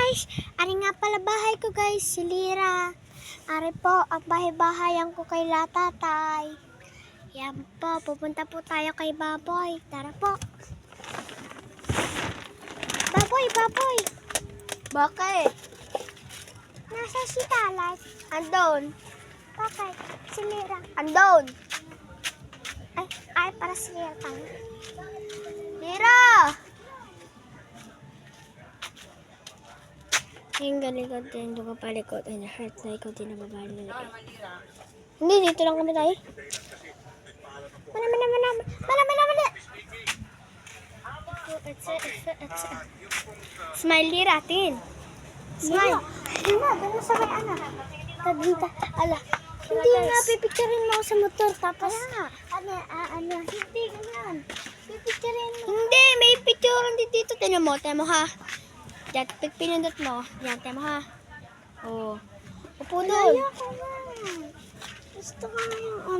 guys, ari nga pala bahay ko guys, si Lira. Ari po, ang bahay-bahayan ko kay Latatay. Yan po, pupunta po tayo kay Baboy. Tara po. Baboy, Baboy. Bakit? Nasa si Talas. Andon. Bakit? Si Lira. Andon. Ay, para si Lira tayo. Lira! Yung galikod din, doon ka palikod. Ay, na-hurt na ikaw din na babali na lang. Hindi, dito lang kami tayo. Mana. Smile, Lira, tin. Smile. Hindi na, doon sa may anak. Tagita, ala. Hindi nga, pipicturein mo ako sa motor. Tapos, hindi ganyan. Pipicturein mo. Hindi, may picture dito. Tignan mo ha. Diyan, pinindot mo. Yan, tignan mo ha. Oo. Upo doon. Ayoko na. Gusto ko na